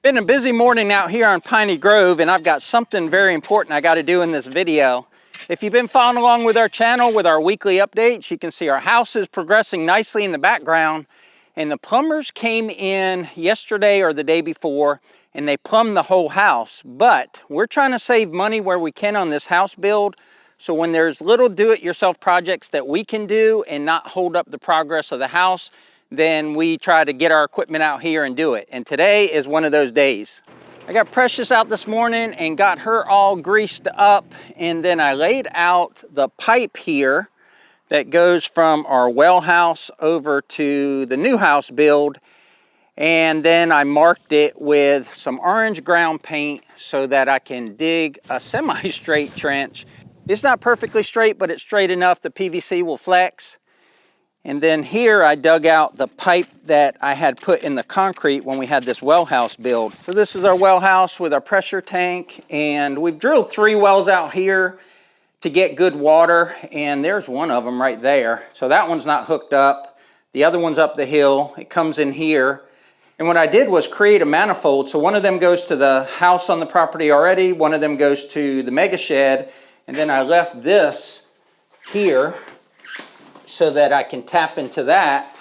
Been a busy morning out here on Piney Grove, and I've got something very important I got to do in this video. If you've been following along with our channel with our weekly updates, you can see our house is progressing nicely in the background, and the plumbers came in yesterday or the day before and they plumbed the whole house. But we're trying to save money where we can on this house build, so when there's little do-it-yourself projects that we can do and not hold up the progress of the house, then we try to get our equipment out here and do it. And today is one of those days. I got Precious out this morning and got her all greased up, and then I laid out the pipe here that goes from our well house over to the new house build, and then I marked it with some orange ground paint so that I can dig a semi-straight trench. It's not perfectly straight, but it's straight enough the PVC will flex. And then here I dug out the pipe that I had put in the concrete when we had this well house build. So this is our well house with our pressure tank, and we've drilled 3 wells out here to get good water, and there's one of them right there. So that one's not hooked up. The other one's up the hill. It comes in here. And what I did was create a manifold. So one of them goes to the house on the property already, one of them goes to the mega shed, and then I left this here so that I can tap into that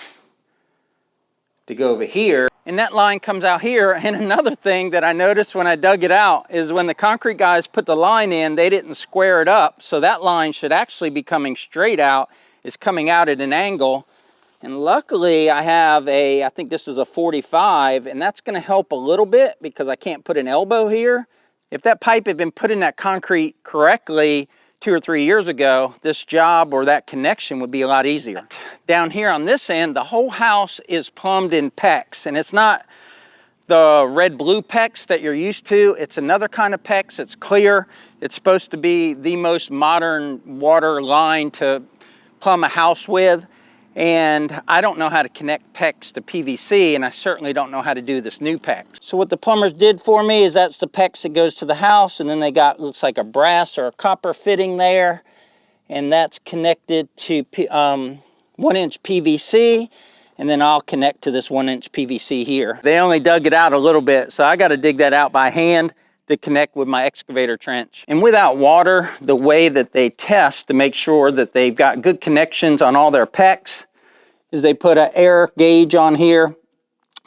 to go over here. And that line comes out here. And another thing that I noticed when I dug it out is when the concrete guys put the line in, they didn't square it up. So that line should actually be coming straight out. It's coming out at an angle. And luckily I have I think this is a 45, and that's gonna help a little bit because I can't put an elbow here. If that pipe had been put in that concrete correctly 2 or 3 years ago, this job or that connection would be a lot easier. Down here on this end, the whole house is plumbed in PEX, and it's not the red-blue PEX that you're used to. It's another kind of PEX. It's clear. It's supposed to be the most modern water line to plumb a house with. And I don't know how to connect PEX to PVC, and I certainly don't know how to do this new PEX. So what the plumbers did for me is that's the PEX that goes to the house, and then they got, looks like a brass or a copper fitting there, and that's connected to 1-inch PVC, and then I'll connect to this 1-inch PVC here. They only dug it out a little bit, so I got to dig that out by hand to connect with my excavator trench. And without water, the way that they test to make sure that they've got good connections on all their PEX is they put an air gauge on here.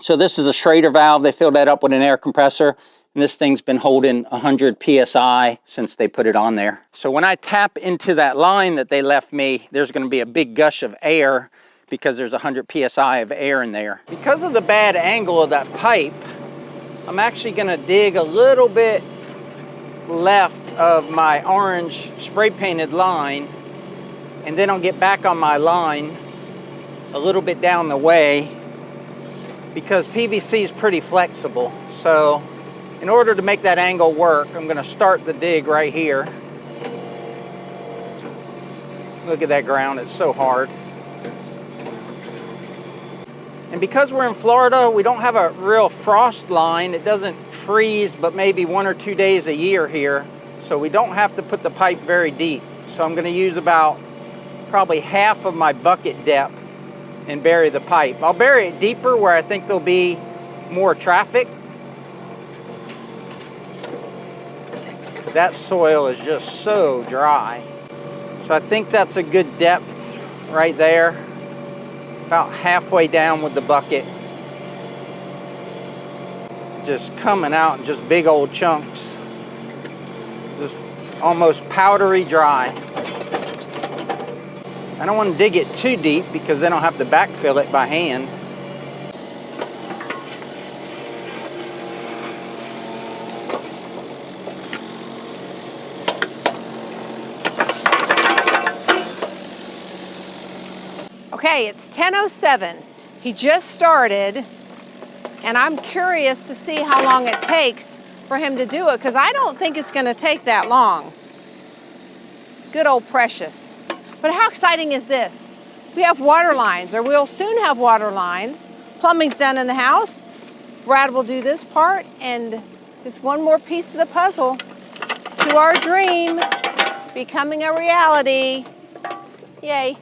So this is a Schrader valve. They fill that up with an air compressor, and this thing's been holding 100 PSI since they put it on there. So when I tap into that line that they left me, there's gonna be a big gush of air because there's 100 PSI of air in there. Because of the bad angle of that pipe, I'm actually gonna dig a little bit left of my orange spray painted line, and then I'll get back on my line a little bit down the way because PVC is pretty flexible. So in order to make that angle work, I'm gonna start the dig right here. Look at that ground, it's so hard. And because we're in Florida, we don't have a real frost line. It doesn't freeze but maybe 1 or 2 days a year here. So we don't have to put the pipe very deep. So I'm gonna use about probably half of my bucket depth and bury the pipe. I'll bury it deeper where I think there'll be more traffic. That soil is just so dry. So I think that's a good depth right there. About halfway down with the bucket. Just coming out in just big old chunks. Just almost powdery dry. I don't want to dig it too deep because then I'll have to backfill it by hand. Okay, it's 10:07. He just started, and I'm curious to see how long it takes for him to do it, because I don't think it's going to take that long. Good old Precious. But how exciting is this? We have water lines, or we'll soon have water lines. Plumbing's done in the house. Brad will do this part, and just one more piece of the puzzle to our dream becoming a reality. Yay.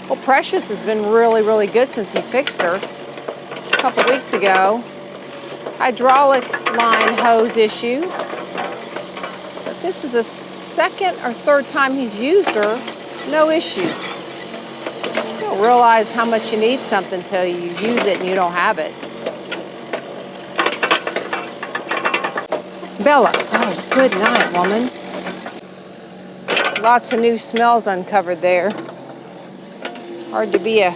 Well, Precious has been really, really good since he fixed her a couple weeks ago. hydraulic line hose issue. But this is the second or third time he's used her, no issues. You don't realize how much you need something till you use it and you don't have it. Bella, oh, good night, woman. Lots of new smells uncovered there. Hard to be a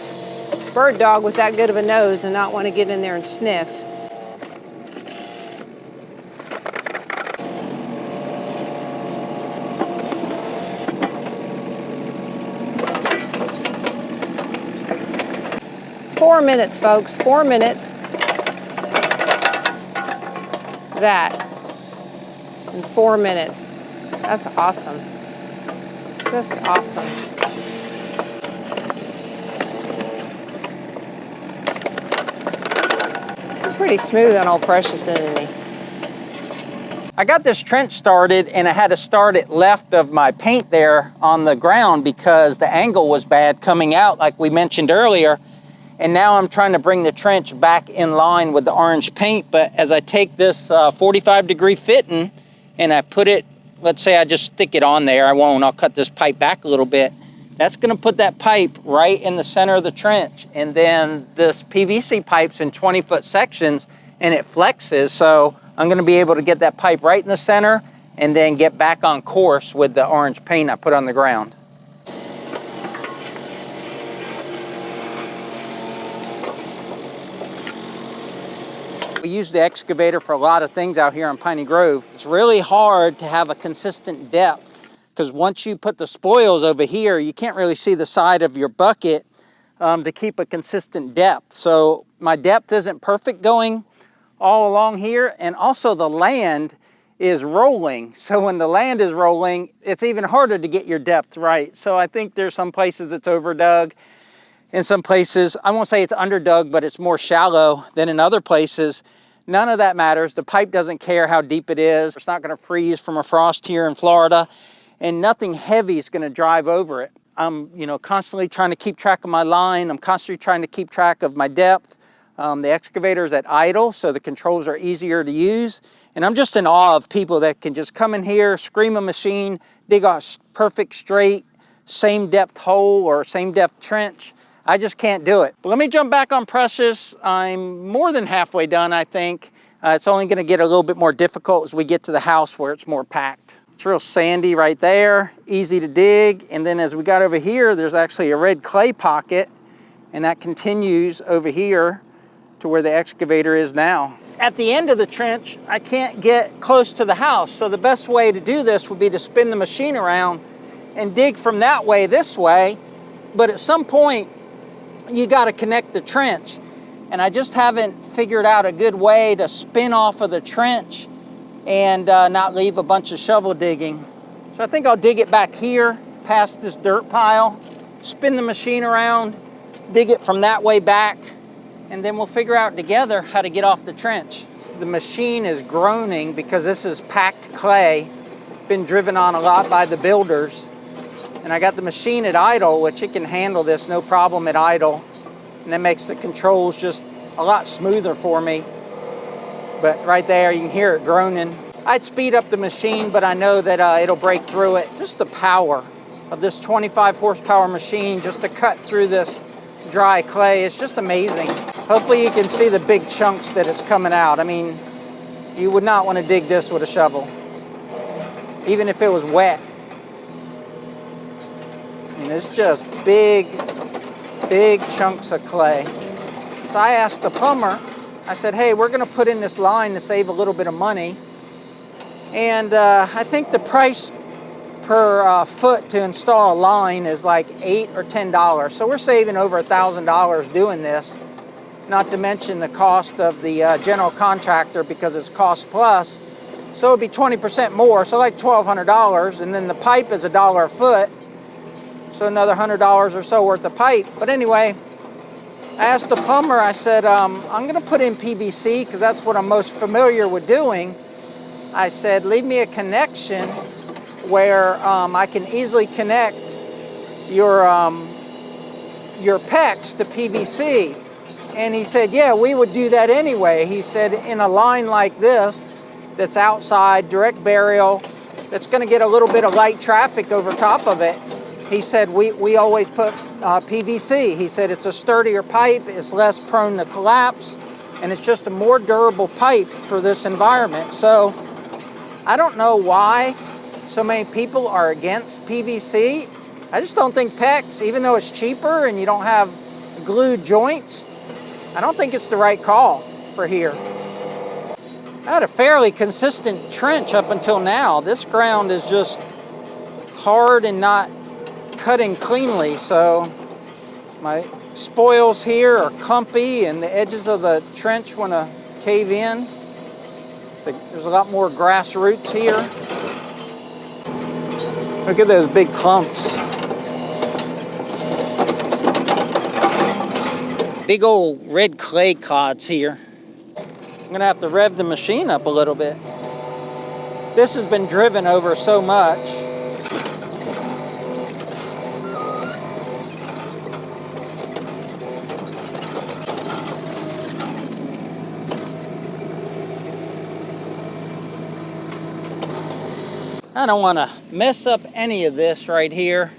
bird dog with that good of a nose and not want to get in there and sniff. Four minutes, folks, 4 minutes. That in 4 minutes. That's awesome. Just awesome. Pretty smooth on old Precious, isn't he? I got this trench started and I had to start it left of my paint there on the ground because the angle was bad coming out like we mentioned earlier. And now I'm trying to bring the trench back in line with the orange paint. But as I take this 45-degree fitting and I put it, let's say I just stick it on there, I won't, I'll cut this pipe back a little bit. That's gonna put that pipe right in the center of the trench. And then this PVC pipe's in 20-foot sections and it flexes. So I'm gonna be able to get that pipe right in the center and then get back on course with the orange paint I put on the ground. We use the excavator for a lot of things out here in Piney Grove. It's really hard to have a consistent depth because once you put the spoils over here, you can't really see the side of your bucket to keep a consistent depth. So my depth isn't perfect going all along here, and also the land is rolling. So when the land is rolling, it's even harder to get your depth right. So I think there's some places it's overdug. In some places, I won't say it's underdug, but it's more shallow than in other places. None of that matters. The pipe doesn't care how deep it is. It's not gonna freeze from a frost here in Florida, and nothing heavy is gonna drive over it. I'm constantly trying to keep track of my line. I'm constantly trying to keep track of my depth. The excavator is at idle, so the controls are easier to use. And I'm just in awe of people that can just come in here, scream a machine, dig a perfect straight, same depth hole or same depth trench. I just can't do it. But let me jump back on Precious. I'm more than halfway done, I think. It's only gonna get a little bit more difficult as we get to the house where it's more packed. It's real sandy right there, easy to dig. And then as we got over here, there's actually a red clay pocket, and that continues over here to where the excavator is now. At the end of the trench, I can't get close to the house. So the best way to do this would be to spin the machine around and dig from that way this way. But at some point, you got to connect the trench, and I just haven't figured out a good way to spin off of the trench and not leave a bunch of shovel digging. So I think I'll dig it back here past this dirt pile, spin the machine around, dig it from that way back, and then we'll figure out together how to get off the trench. The machine is groaning because this is packed clay, been driven on a lot by the builders. And I got the machine at idle, which it can handle this no problem at idle. And that makes the controls just a lot smoother for me. But right there, you can hear it groaning. I'd speed up the machine, but I know that it'll break through it. Just the power of this 25 horsepower machine just to cut through this dry clay. It's just amazing. Hopefully you can see the big chunks that it's coming out. I mean, you would not want to dig this with a shovel, even if it was wet. And it's just big chunks of clay. So I asked the plumber, I said, hey, we're gonna put in this line to save a little bit of money. And I think the price per foot to install a line is like $8 or $10. So we're saving over $1,000 doing this, not to mention the cost of the general contractor because it's cost plus. So it'd be 20% more, so like $1,200, and then the pipe is $1 a foot. So another $100 or so worth of pipe. But anyway, I asked the plumber, I said, I'm gonna put in PVC because that's what I'm most familiar with doing. I said, leave me a connection where I can easily connect your PEX to PVC. And he said, yeah, we would do that anyway. He said, in a line like this, that's outside, direct burial, that's gonna get a little bit of light traffic over top of it. He said, we always put PVC. He said, it's a sturdier pipe, it's less prone to collapse, and it's just a more durable pipe for this environment. So I don't know why so many people are against PVC. I just don't think PEX, even though it's cheaper and you don't have glued joints, I don't think it's the right call for here. I had a fairly consistent trench up until now. This ground is just hard and not cutting cleanly, so my spoils here are clumpy and the edges of the trench want to cave in. There's a lot more grass roots here. Look at those big clumps. Big old red clay clods here. I'm gonna have to rev the machine up a little bit. This has been driven over so much. I don't want to mess up any of this right here.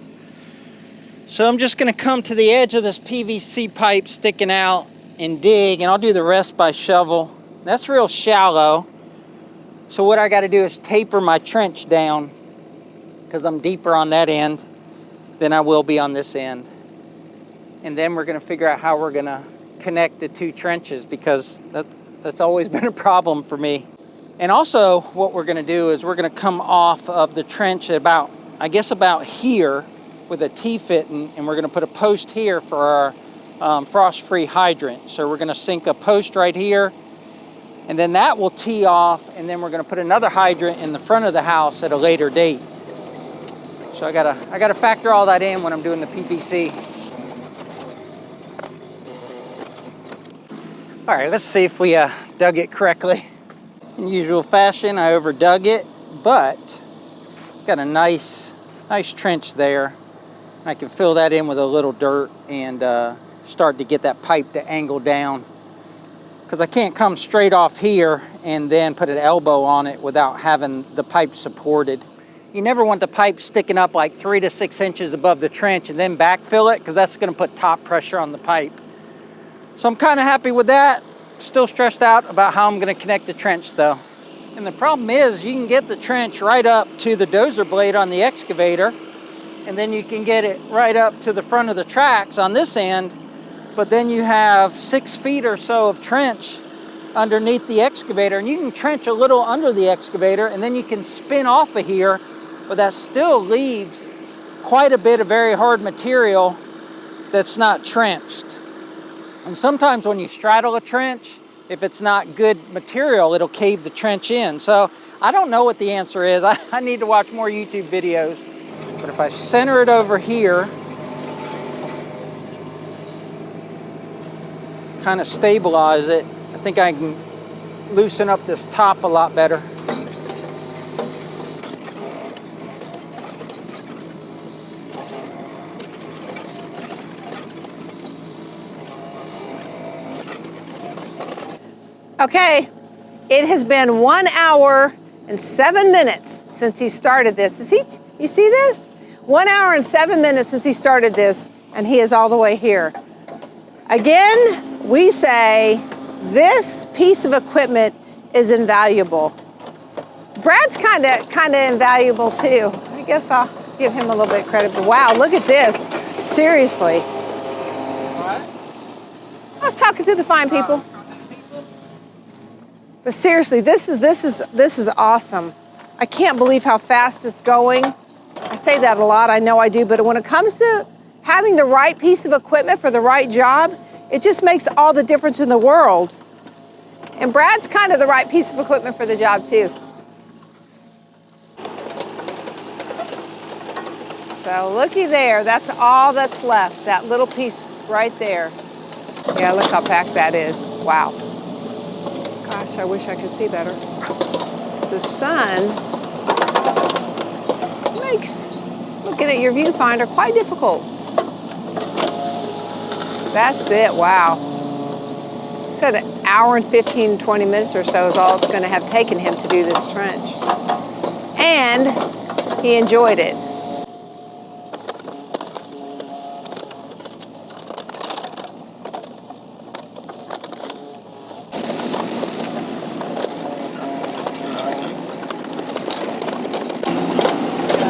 So I'm just going to come to the edge of this PVC pipe sticking out and dig, and I'll do the rest by shovel. That's real shallow. So what I got to do is taper my trench down because I'm deeper on that end than I will be on this end. And then we're going to figure out how we're going to connect the two trenches, because that's always been a problem for me. And also what we're going to do is we're going to come off of the trench at about, I guess about here, with a T-fitting, and we're going to put a post here for our frost-free hydrant. So we're going to sink a post right here, and then that will tee off, and then we're going to put another hydrant in the front of the house at a later date. So I gotta factor all that in when I'm doing the PVC. All right, let's see if we dug it correctly. In usual fashion, I overdug it, but got a nice trench there. I can fill that in with a little dirt and start to get that pipe to angle down, because I can't come straight off here and then put an elbow on it without having the pipe supported. You never want the pipe sticking up like 3 to 6 inches above the trench and then backfill it, because that's going to put top pressure on the pipe. So I'm kind of happy with that. Still stressed out about how I'm going to connect the trench though. And the problem is you can get the trench right up to the dozer blade on the excavator, and then you can get it right up to the front of the tracks on this end, but then you have 6 feet or so of trench underneath the excavator, and you can trench a little under the excavator, and then you can spin off of here, but that still leaves quite a bit of very hard material that's not trenched. And sometimes when you straddle a trench, if it's not good material, it'll cave the trench in. So I don't know what the answer is. I need to watch more YouTube videos. But if I center it over here, kind of stabilize it, I think I can loosen up this top a lot better. Okay, it has been 1 hour and 7 minutes since he started this. You see this? 1 hour and 7 minutes since he started this, and he is all the way here. Again, we say this piece of equipment is invaluable. Brad's kind of invaluable too. I guess I'll give him a little bit of credit, but wow, look at this. Seriously. What? I was talking to the fine people. But seriously, this is awesome. I can't believe how fast it's going. I say that a lot, I know I do, but when it comes to having the right piece of equipment for the right job, it just makes all the difference in the world. And Brad's kind of the right piece of equipment for the job too. So looky there, that's all that's left, that little piece right there. Yeah, look how packed that is. Wow. Gosh, I wish I could see better. The sun makes looking at your viewfinder quite difficult. That's it, wow. Said an hour and 15, 20 minutes or so is all it's going to have taken him to do this trench. And he enjoyed it.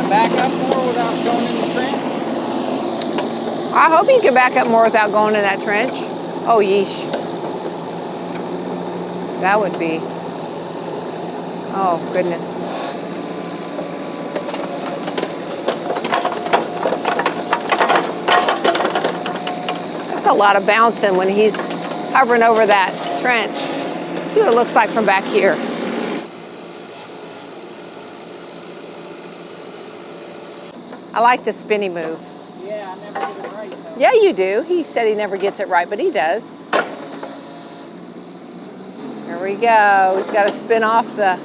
Back up more without going in the trench? I hope you can back up more without going in that trench. Oh, yeesh. That would be, oh, goodness. That's a lot of bouncing when he's hovering over that trench. Let's see what it looks like from back here. I like the spinny move. Yeah, I never get it right though. Yeah, you do. He said he never gets it right, but he does. There we go. He's got to spin off the,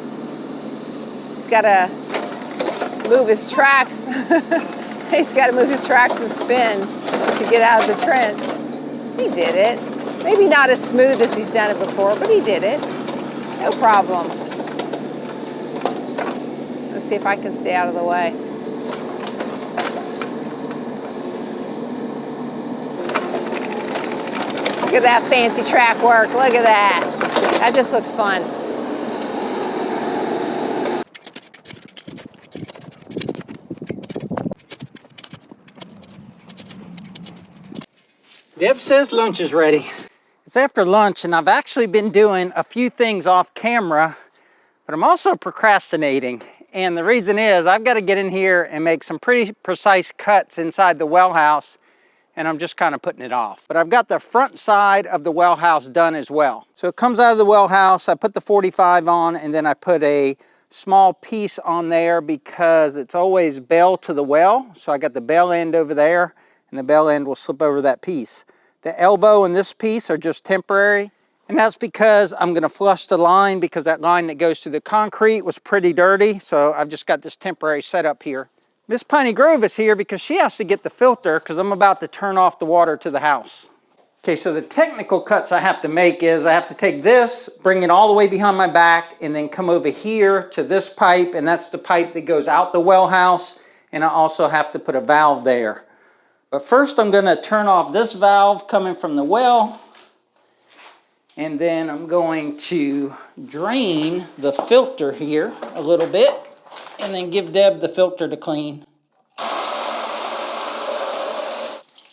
he's got to move his tracks. He's got to move his tracks and spin to get out of the trench. He did it. Maybe not as smooth as he's done it before, but he did it. No problem. Let's see if I can stay out of the way. Look at that fancy track work. Look at that. That just looks fun. Deb says lunch is ready. It's after lunch and I've actually been doing a few things off camera, but I'm also procrastinating. And the reason is I've got to get in here and make some pretty precise cuts inside the well house, and I'm just kind of putting it off. But I've got the front side of the well house done as well. So it comes out of the well house, I put the 45 on, and then I put a small piece on there because it's always bell to the well. So I got the bell end over there, and the bell end will slip over that piece. The elbow and this piece are just temporary, and that's because I'm gonna flush the line because that line that goes through the concrete was pretty dirty, so I've just got this temporary setup here. Miss Piney Grove is here because she has to get the filter because I'm about to turn off the water to the house. Okay, so the technical cuts I have to make is I have to take this, bring it all the way behind my back, and then come over here to this pipe, and that's the pipe that goes out the well house, and I also have to put a valve there. But first I'm gonna turn off this valve coming from the well, and then I'm going to drain the filter here a little bit, and then give Deb the filter to clean.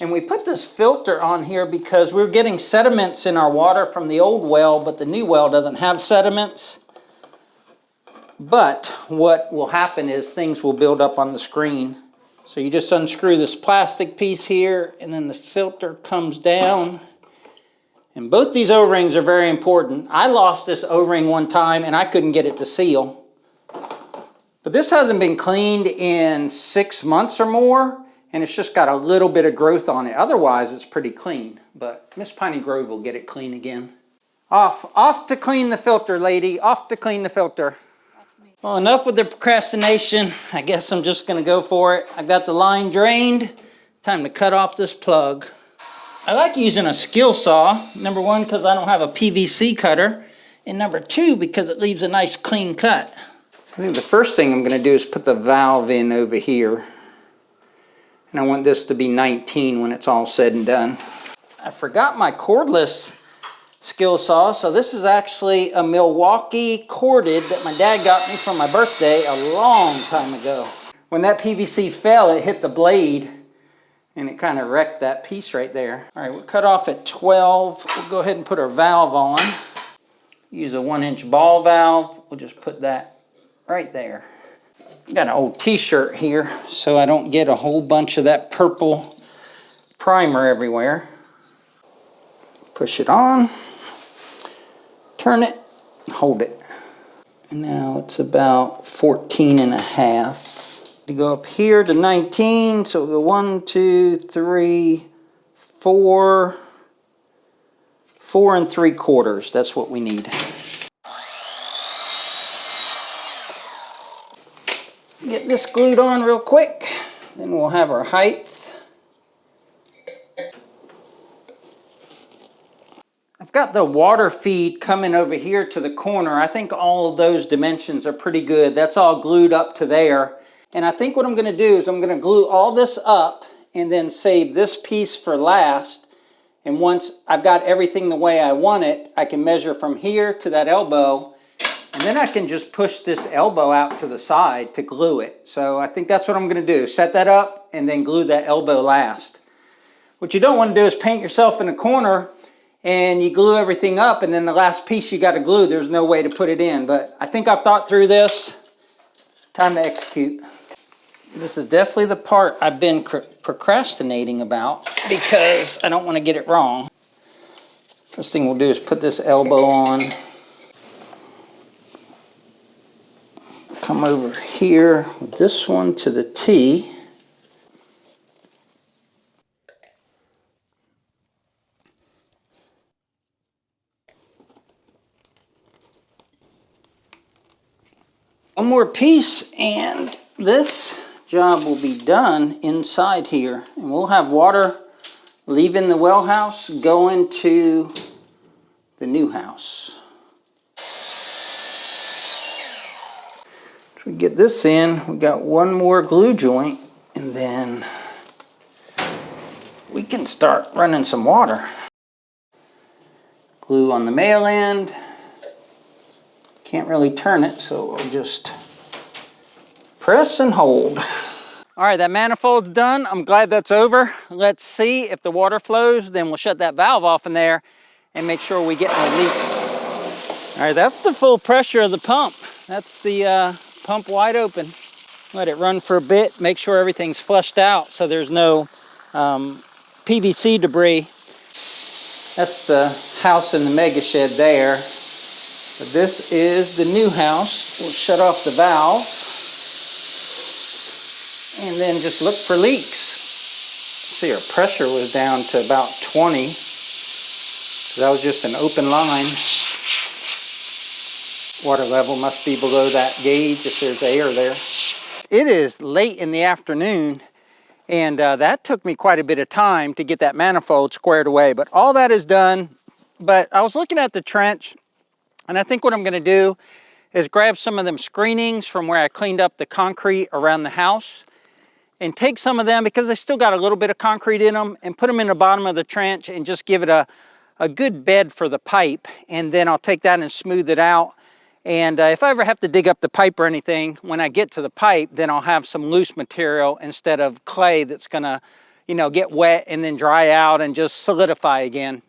And we put this filter on here because we're getting sediments in our water from the old well, but the new well doesn't have sediments. But what will happen is things will build up on the screen. So you just unscrew this plastic piece here, and then the filter comes down. And both these O-rings are very important. I lost this O-ring one time and I couldn't get it to seal. But this hasn't been cleaned in 6 months or more, and it's just got a little bit of growth on it. Otherwise, it's pretty clean, but Miss Piney Grove will get it clean again. Off to clean the filter, lady. Off to clean the filter. Well, enough with the procrastination. I guess I'm just gonna go for it. I've got the line drained. Time to cut off this plug. I like using a skill saw. Number one, because I don't have a PVC cutter. And number two, because it leaves a nice clean cut. I think the first thing I'm gonna do is put the valve in over here. And I want this to be 19 when it's all said and done. I forgot my cordless skill saw, so this is actually a Milwaukee corded that my dad got me for my birthday a long time ago. When that PVC fell, it hit the blade and it kind of wrecked that piece right there. All right, we'll cut off at 12. We'll go ahead and put our valve on. Use a 1-inch ball valve. We'll just put that right there. Got an old t-shirt here so I don't get a whole bunch of that purple primer everywhere. Push it on, turn it, hold it. Now it's about 14 and a half. To go up here to 19, so we'll go 1, 2, 3, 4, 4 3/4. That's what we need. Get this glued on real quick, then we'll have our height. I've I've got the water feed coming over here to the corner. I think all of those dimensions are pretty good. That's all glued up to there. And I think what I'm going to do is I'm going to glue all this up and then save this piece for last. And once I've got everything the way I want it, I can measure from here to that elbow. And then I can just push this elbow out to the side to glue it. So I think that's what I'm going to do. Set that up and then glue that elbow last. What you don't want to do is paint yourself in a corner and you glue everything up, and then the last piece you got to glue, there's no way to put it in. But I think I've thought through this. Time to execute. This is definitely the part I've been procrastinating about because I don't want to get it wrong. First thing we'll do is put this elbow on. Come over here with this one to the T. One more piece and this job will be done inside here. And we'll have water leaving the well house, going to the new house. As we get this in, we got one more glue joint and then we can start running some water. Glue on the male end. Can't really turn it, so we'll just press and hold. All right, that manifold's done. I'm glad that's over. Let's see if the water flows, then we'll shut that valve off in there and make sure we get no leaks. All right, that's the full pressure of the pump. That's the pump wide open. Let it run for a bit, make sure everything's flushed out so there's no PVC debris. That's the house in the mega shed there. This is the new house. We'll shut off the valve and then just look for leaks. See, our pressure was down to about 20. That was just an open line. Water level must be below that gauge if there's air there. It is late in the afternoon, and that took me quite a bit of time to get that manifold squared away, but all that is done. But I was looking at the trench, and I think what I'm going to do is grab some of them screenings from where I cleaned up the concrete around the house and take some of them, because they still got a little bit of concrete in them, and put them in the bottom of the trench and just give it a good bed for the pipe. And then I'll take that and smooth it out. And if I ever have to dig up the pipe or anything, when I get to the pipe, then I'll have some loose material instead of clay that's going to, you know, get wet and then dry out and just solidify again.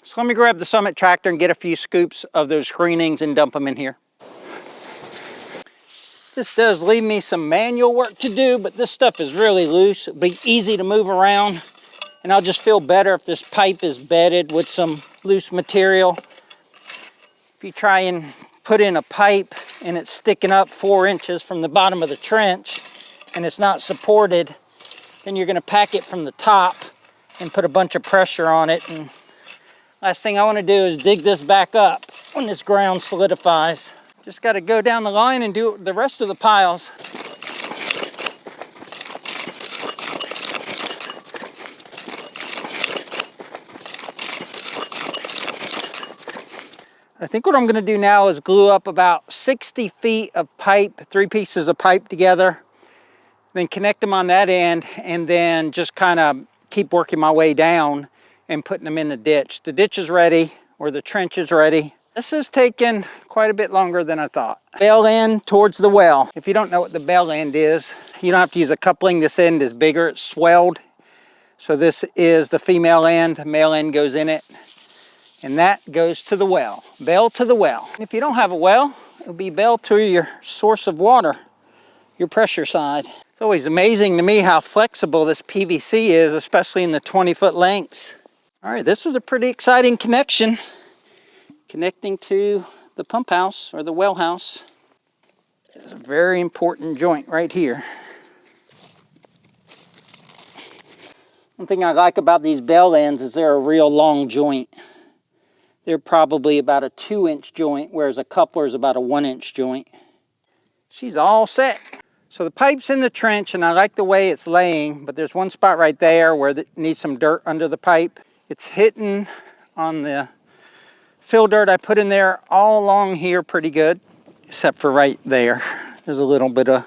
So let me grab the Summit tractor and get a few scoops of those screenings and dump them in here. This does leave me some manual work to do, but this stuff is really loose. It'll be easy to move around, and I'll just feel better if this pipe is bedded with some loose material. If you try and put in a pipe and it's sticking up 4 inches from the bottom of the trench and it's not supported, then you're going to pack it from the top and put a bunch of pressure on it. And last thing I want to do is dig this back up when this ground solidifies. Just got to go down the line and do the rest of the piles. I think what I'm going to do now is glue up about 60 feet of pipe, 3 pieces of pipe together, then connect them on that end, and then just kind of keep working my way down and putting them in the ditch. The ditch is ready, or the trench is ready. This is taking quite a bit longer than I thought. Bale end towards the well. If you don't know what the bale end is, you don't have to use a coupling. This end is bigger, it's swelled. So this is the female end, male end goes in it. And that goes to the well, bale to the well. If you don't have a well, it'll be bale to your source of water, your pressure side. It's always amazing to me how flexible this PVC is, especially in the 20-foot lengths. All right, this is a pretty exciting connection, connecting to the pump house or the well house. It's a very important joint right here. One thing I like about these bale ends is they're a real long joint. They're probably about a 2-inch joint, whereas a coupler is about a 1-inch joint. She's all set. So the pipe's in the trench, and I like the way it's laying, but there's one spot right there where it needs some dirt under the pipe. It's hitting on the Fill dirt I put in there all along here pretty good, except for right there. There's a little bit of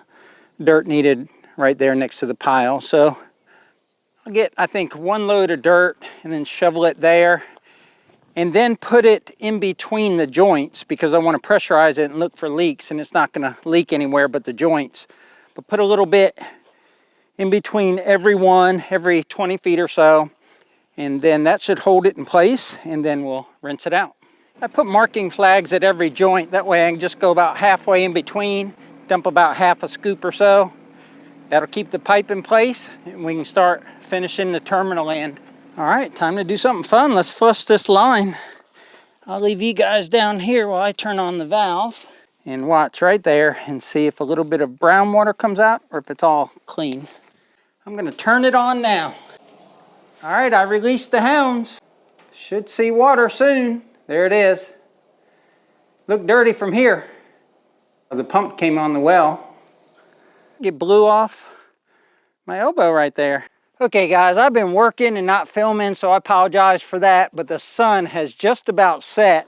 dirt needed right there next to the pile. So I'll get, I think, 1 load of dirt and then shovel it there. And then put it in between the joints because I want to pressurize it and look for leaks, and it's not going to leak anywhere but the joints. But put a little bit in between every 20 feet or so, and then that should hold it in place, and then we'll rinse it out. I put marking flags at every joint. That way I can just go about halfway in between, dump about half a scoop or so. That'll keep the pipe in place, and we can start finishing the terminal end. All right, time to do something fun. Let's flush this line. I'll leave you guys down here while I turn on the valve and watch right there and see if a little bit of brown water comes out or if it's all clean. I'm gonna turn it on now. All right, I released the hounds. Should see water soon. There it is. Look dirty from here. The pump came on the well. It blew off my elbow right there. Okay guys, I've been working and not filming, so I apologize for that, but the sun has just about set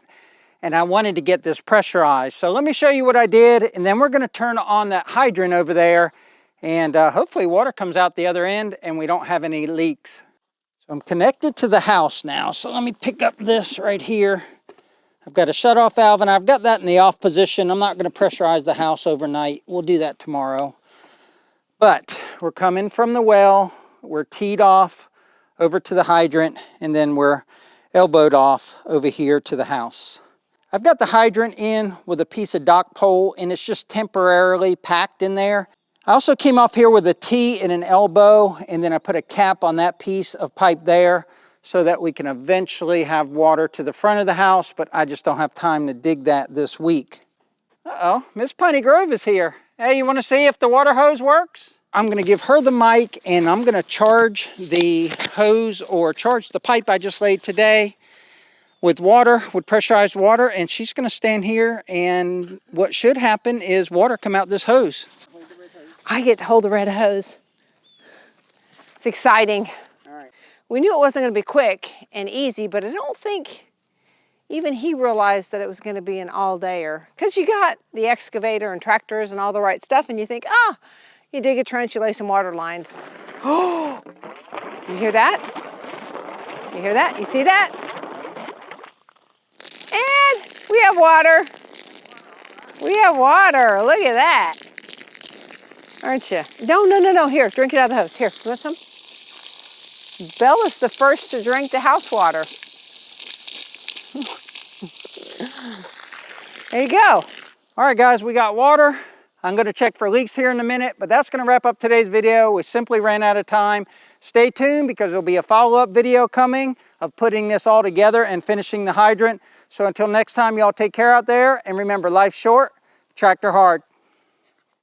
and I wanted to get this pressurized. So let me show you what I did, and then we're gonna turn on that hydrant over there, and hopefully water comes out the other end and we don't have any leaks. So I'm connected to the house now, so let me pick up this right here. I've got a shut-off valve, and I've got that in the off position. I'm not gonna pressurize the house overnight. We'll do that tomorrow. But we're coming from the well. We're teed off over to the hydrant, and then we're elbowed off over here to the house. I've got the hydrant in with a piece of dock pole, and it's just temporarily packed in there. I also came off here with a T and an elbow, and then I put a cap on that piece of pipe there so that we can eventually have water to the front of the house, but I just don't have time to dig that this week. Uh-oh, Miss Piney Grove is here. Hey, you want to see if the water hose works? I'm going to give her the mic, and I'm going to charge the hose or charge the pipe I just laid today with water, with pressurized water, and she's going to stand here, and what should happen is water come out this hose. I get to hold the red hose. It's exciting. All right. We knew it wasn't going to be quick and easy, but I don't think even he realized that it was going to be an all-dayer. Because you got the excavator and tractors and all the right stuff, and you think, you dig a trench, you lay some water lines. Oh, you hear that? You hear that? You see that? And we have water. We have water. Look at that. Aren't you? No. Here, drink it out of the hose. Here, you want some? Bella's the first to drink the house water. There you go. All right, guys, we got water. I'm going to check for leaks here in a minute, but that's going to wrap up today's video. We simply ran out of time. Stay tuned because there'll be a follow-up video coming of putting this all together and finishing the hydrant. So until next time, y'all take care out there, and remember, life's short, tractor hard.